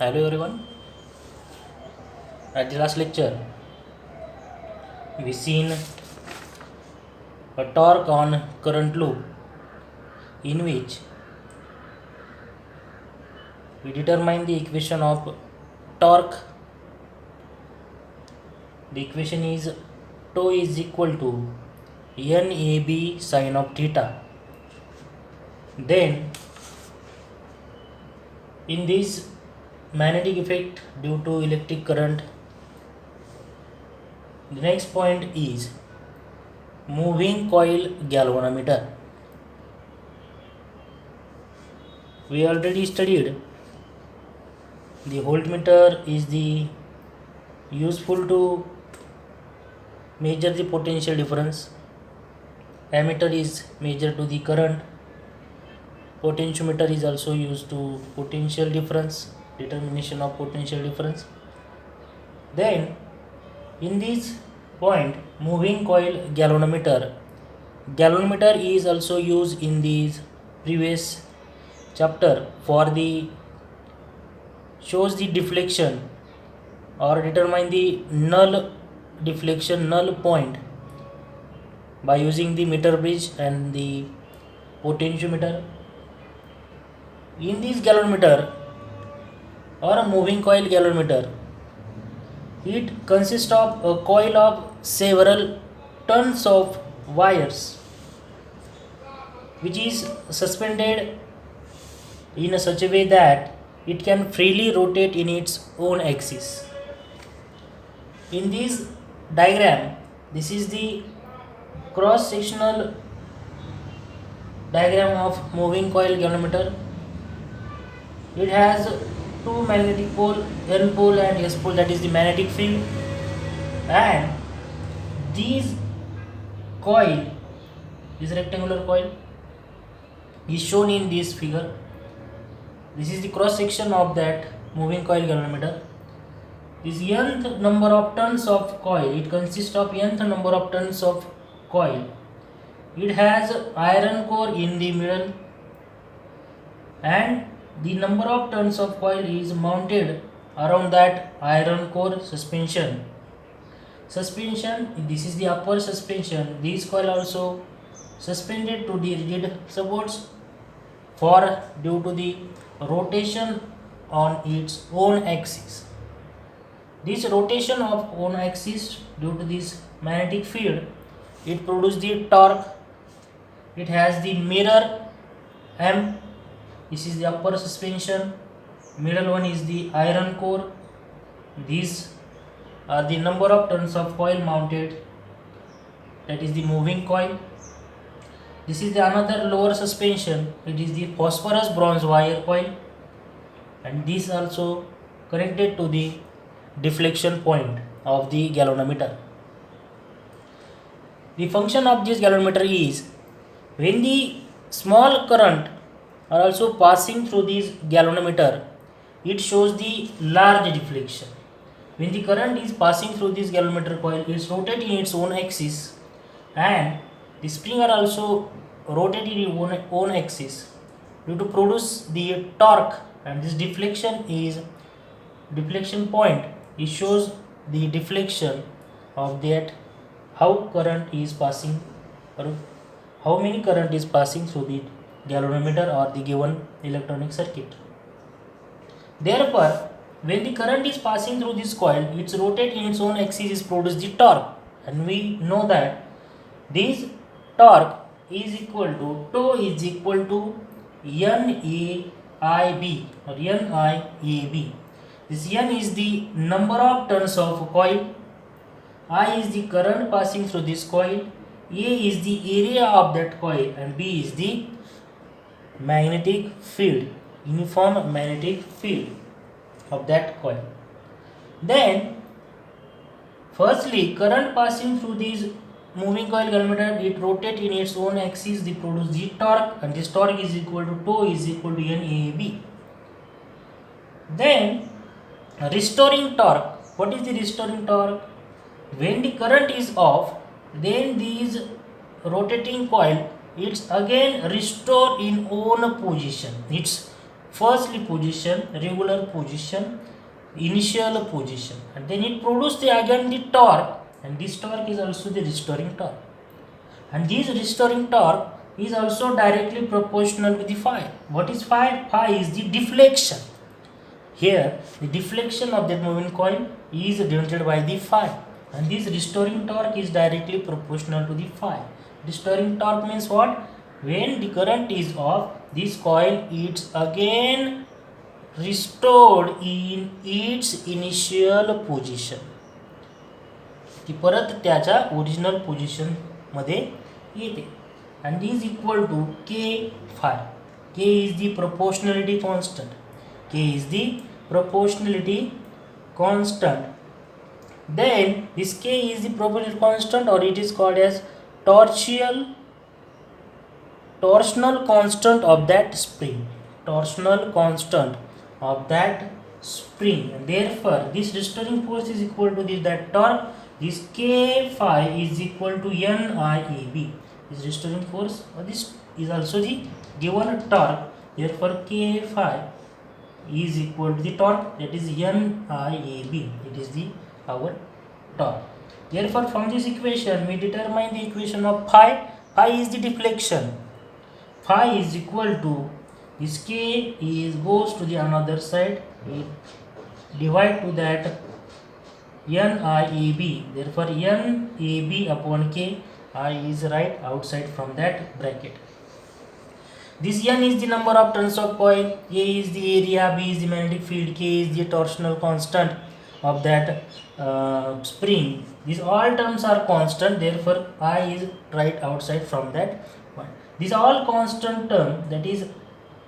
Hello everyone. At the last lecture, we seen a torque on current loop in which we determine the equation of torque. The equation is tau is equal to NAB sine of theta. Then in this magnetic effect due to electric current, the next point is moving coil galvanometer. We already studied the voltmeter is the useful to measure the potential difference. Ammeter is measure to the current. Potentiometer is also used to potential difference, determination of potential difference. Then in this point, moving coil galvanometer is also used in this previous chapter for the shows the deflection or determine the null deflection null point by using the meter bridge and the potentiometer. In this galvanometer or a moving coil galvanometer, it consists of a coil of several tons of wires which is suspended in such a way that it can freely rotate in its own axis. In this diagram, this is the cross sectional diagram of moving coil galvanometer. It has two magnetic pole, N pole and S pole, that is the magnetic field, and these coil, this rectangular coil is shown in this figure. This is the cross section of that moving coil galvanometer. This nth number of turns of coil, it consists of nth number of turns of coil. It has iron core in the middle and the number of turns of coil is mounted around that iron core suspension. This is the upper suspension. These coil also suspended to the rigid supports for due to the rotation on its own axis. This rotation of own axis due to this magnetic field, it produces the torque. It has the mirror M. This is the upper suspension, middle one is the iron core. These are the number of turns of coil mounted, that is the moving coil. This is the another lower suspension, it is the phosphorus bronze wire coil, and this also connected to the deflection point of the galvanometer. The function of this galvanometer is when the small current are also passing through this galvanometer, it shows the large deflection. When the current is passing through this galvanometer coil, it is rotating its own axis and the spring are also rotating in own axis due to produce the torque, and this deflection point. It shows the deflection of that how current is passing or how many current is passing through the galvanometer or the given electronic circuit. Therefore, when the current is passing through this coil, its rotate in its own axis is produce the torque, and we know that this torque is equal to tau is equal to NAIB or NIAB. This N is the number of turns of coil, I is the current passing through this coil, A is the area of that coil, and B is the magnetic field, uniform magnetic field of that coil. Then firstly, current passing through this moving coil galvanometer, it rotates in its own axis, they produce the torque, and this torque is equal to tau is equal to NAB. Then restoring torque. What is the restoring torque? When the current is off, then these rotating coil, it's again restore in own position. Its firstly position, regular position, initial position, and then it produces again the torque, and this torque is also the restoring torque, and this restoring torque is also directly proportional with the phi. What is phi? Phi is the deflection. Here the deflection of that moving coil is denoted by the phi, and this restoring torque is directly proportional to the phi. Restoring torque means what? When the current is off, this coil is again restored in its initial position. ती परत त्याच्या original position मध्ये येते, and is equal to k phi. K is the proportionality constant. K is the proportionality constant. Then this K is the proportional constant, or it is called as torsional constant of that spring. Torsional constant of that spring, and therefore this restoring force is equal to that torque. This K phi is equal to NIAB. This restoring force, or this is also the given torque. Therefore K phi is equal to the torque, that is NIAB. It is the our torque. Therefore from this equation we determine the equation of phi. Phi is the deflection. Phi is equal to this K is goes to the another side, we divide to that NIAB. Therefore NAB upon K, I is right outside from that bracket. This N is the number of turns of coil, A is the area, B is the magnetic field, K is the torsional constant of that spring. These all terms are constant, therefore I is right outside from that point. These all constant term, that is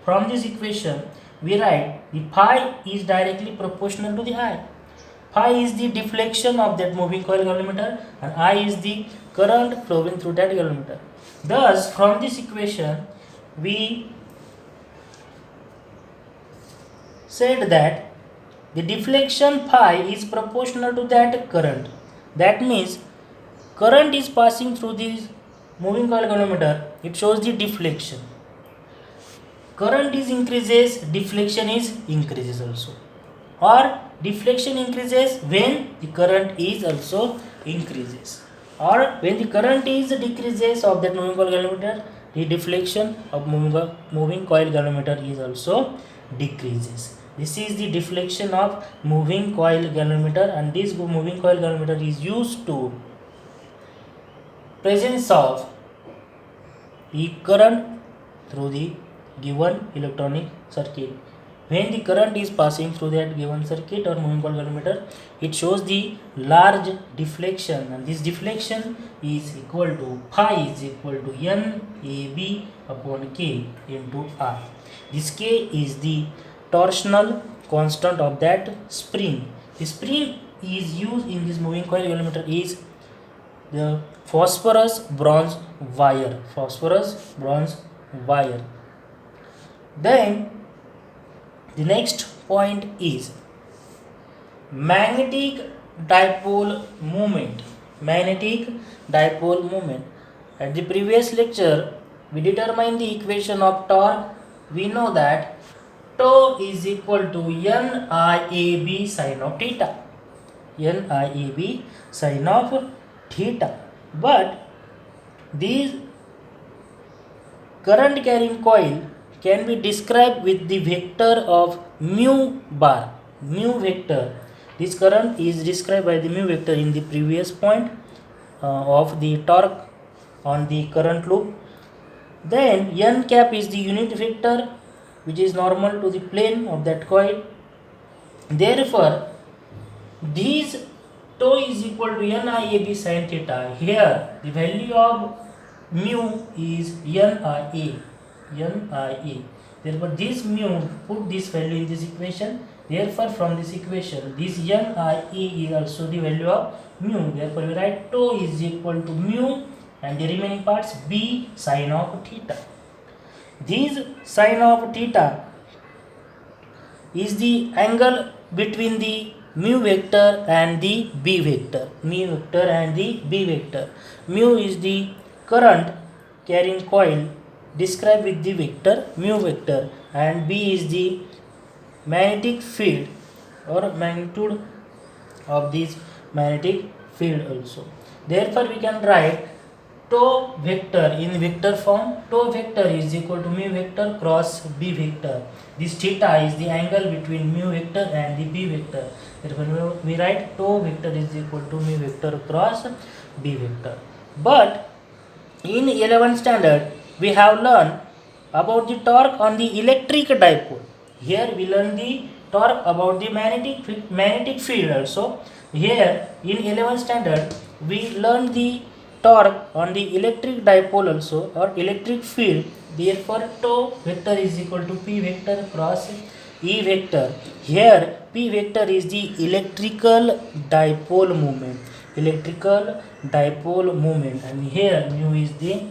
from this equation we write the phi is directly proportional to the I. Phi is the deflection of that moving coil galvanometer, and I is the current flowing through that galvanometer. Thus from this equation we said that the deflection phi is proportional to that current. That means current is passing through this moving coil galvanometer, it shows the deflection. Current is increases, deflection is increases also, or deflection increases when the current is also increases, or when the current is decreases of that moving coil galvanometer, the deflection of moving coil galvanometer is also decreases. This is the deflection of moving coil galvanometer, and this moving coil galvanometer is used to presence of the current through the given electronic circuit. When the current is passing through that given circuit or moving coil galvanometer, it shows the large deflection, and this deflection is equal to phi is equal to NAB upon K into R. This K is the torsional constant of that spring. The spring is used in this moving coil galvanometer is the phosphorus bronze wire. Phosphorus bronze wire. Then the next point is magnetic dipole moment. Magnetic dipole moment. At the previous lecture we determined the equation of torque. We know that tau is equal to NIAB sin of theta. NIAB sin of theta. But these current carrying coil can be described with the vector of mu bar. Mu vector. This current is described by the mu vector in the previous point of the torque on the current loop. Then n cap is the unit vector which is normal to the plane of that coil. Therefore these tau is equal to NIAB sin theta. Here the value of mu is NIA. Therefore this mu, put this value in this equation. Therefore from this equation this NIA is also the value of mu. Therefore we write tau is equal to mu and the remaining parts b sin of theta. This sin of theta is the angle between the mu vector and the b vector. Mu vector and the b vector. Mu is the current carrying coil described with the vector mu vector, and B is the magnetic field or magnitude of this magnetic field also. Therefore we can write tau vector in vector form. Tau vector is equal to mu vector cross B vector. This theta is the angle between mu vector and the B vector. Therefore we write tau vector is equal to mu vector cross B vector. But in 11th standard we have learned about the torque on the electric dipole. Here we learn the torque about the magnetic field also. Here in 11th standard we learn the torque on the electric dipole also or electric field. Therefore tau vector is equal to P vector cross E vector. Here P vector is the electrical dipole moment. Electrical dipole moment, and here mu is the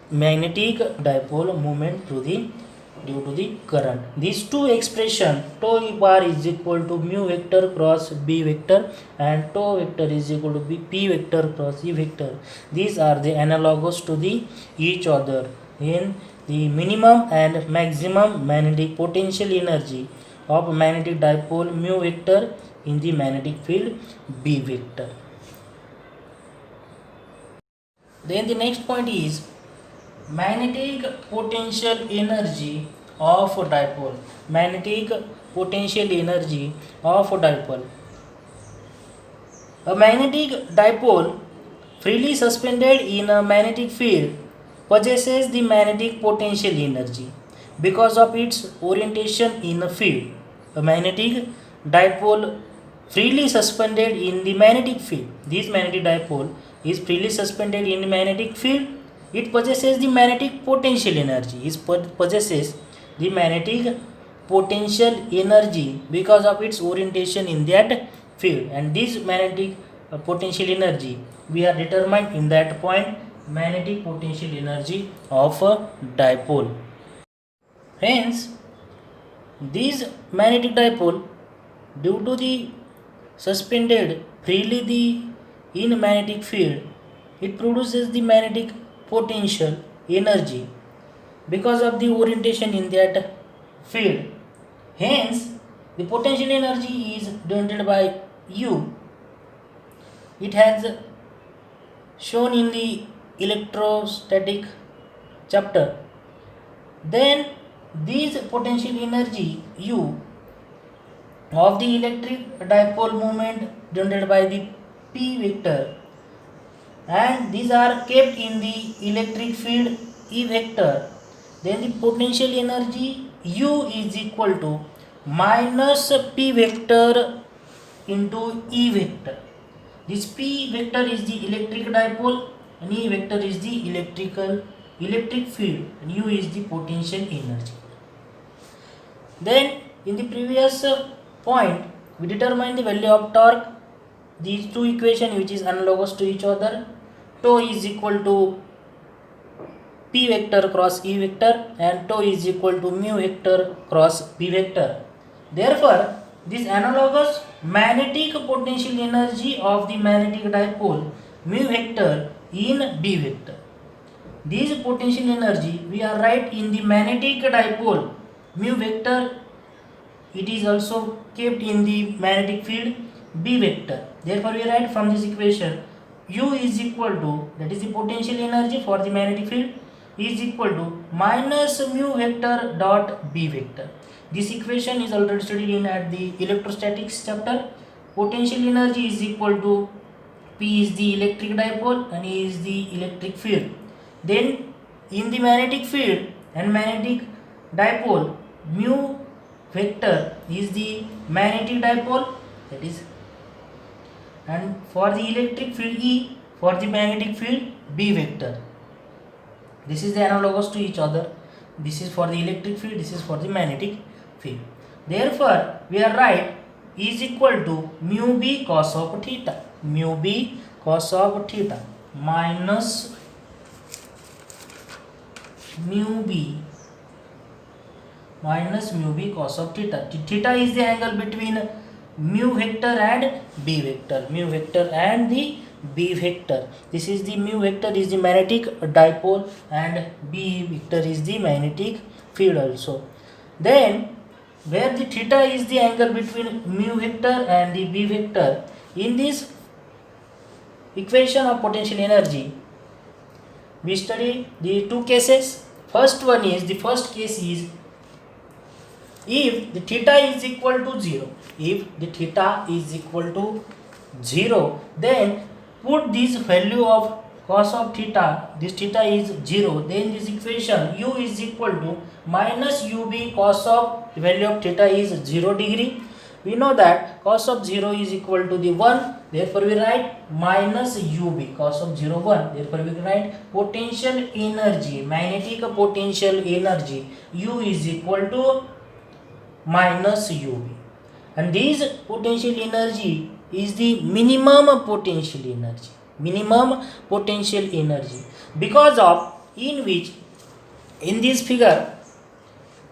magnetic dipole moment due to the current. These two expression, tau bar is equal to mu vector cross B vector and tau vector is equal to P vector cross E vector. These are the analogous to the each other in the minimum and maximum magnetic potential energy of magnetic dipole mu vector in the magnetic field B vector. Then the next point is magnetic potential energy of a dipole. Magnetic potential energy of a dipole. A magnetic dipole freely suspended in a magnetic field possesses the magnetic potential energy because of its orientation in a field. A magnetic dipole freely suspended in the magnetic field. This magnetic dipole is freely suspended in the magnetic field. It possesses the magnetic potential energy. It possesses the magnetic potential energy because of its orientation in that field, and this magnetic potential energy we are determined in that point, magnetic potential energy of a dipole. Hence, this magnetic dipole, due to the suspended freely in magnetic field, it produces the magnetic potential energy because of the orientation in that field. Hence, the potential energy is denoted by U. It has shown in the electrostatic chapter. Then this potential energy U of the electric dipole moment denoted by the P vector, and these are kept in the electric field E vector. Then the potential energy U is equal to minus P vector into E vector. This P vector is the electric dipole and E vector is the electric field, and U is the potential energy. Then in the previous point we determine the value of torque. These two equations which is analogous to each other. Tau is equal to P vector cross E vector and tau is equal to mu vector cross B vector. Therefore, this analogous magnetic potential energy of the magnetic dipole mu vector in B vector. This potential energy we are write in the magnetic dipole mu vector. It is also kept in the magnetic field B vector. Therefore, we write from this equation U is equal to, that is the potential energy for the magnetic field, is equal to minus mu vector dot B vector. This equation is already studied in at the electrostatics chapter. Potential energy is equal to P is the electric dipole and E is the electric field. Then in the magnetic field and magnetic dipole, mu vector is the magnetic dipole, that is, and for the electric field E, for the magnetic field B vector. This is the analogous to each other. This is for the electric field, this is for the magnetic field. Therefore, we are right is equal to mu B cos of theta. Mu B cos of theta minus mu B cos of theta. Theta is the angle between mu vector and B vector. Mu vector and the B vector. This is the mu vector is the magnetic dipole and B vector is the magnetic field also. Then where the theta is the angle between mu vector and the B vector, in this equation of potential energy we study the two cases. First case is if the theta is equal to 0. If the theta is equal to 0, then put this value of cos of theta, this theta is 0, then this equation u is equal to minus ub cos of the value of theta is 0 degree. We know that cos of 0 is equal to the 1, therefore we write minus ub cos of 0 1, therefore we write potential energy, magnetic potential energy u is equal to minus ub, and this potential energy is the minimum potential energy, because of in which in this figure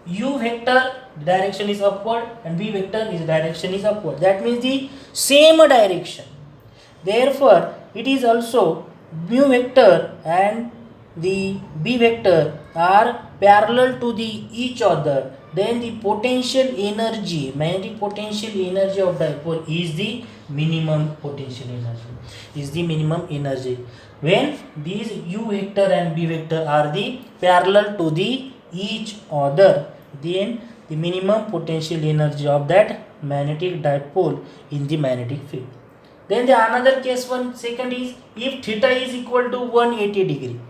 u vector direction is upward and b vector is direction is upward, that means the same direction, therefore it is also mu vector and the b vector are parallel to the each other, then the potential energy, magnetic potential energy of dipole is the minimum potential energy, when these u vector and b vector are the parallel to the each other, then the minimum potential energy of that magnetic dipole in the magnetic field. Then the another case second is if theta is equal to 180 degree,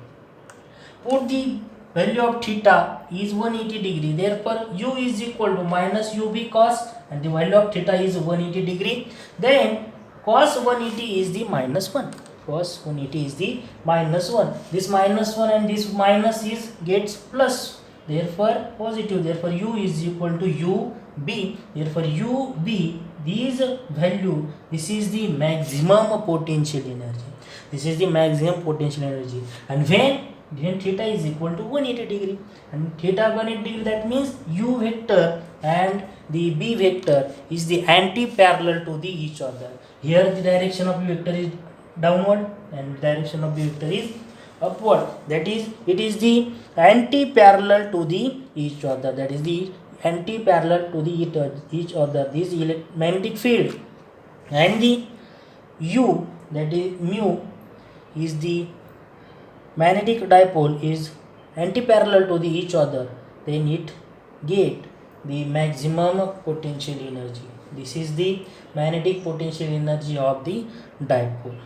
put the value of theta is 180 degree, therefore u is equal to minus ub cos, and the value of theta is 180 degree, then cos 180 is the minus 1, cos 180 is the minus 1, this minus 1 and this minus is gets plus, therefore positive, therefore u is equal to ub, therefore ub, this value, this is the maximum potential energy, and when theta is equal to 180 degree, and theta 180 degree, that means u vector and the b vector is the anti-parallel to the each other. Here the direction of u vector is downward and direction of b vector is upward, that is it is the anti-parallel to the each other, that is the anti-parallel to the each other, this magnetic field, and the u, that is mu, is the magnetic dipole is anti-parallel to the each other, then it get the maximum potential energy. This is the magnetic potential energy of the dipole.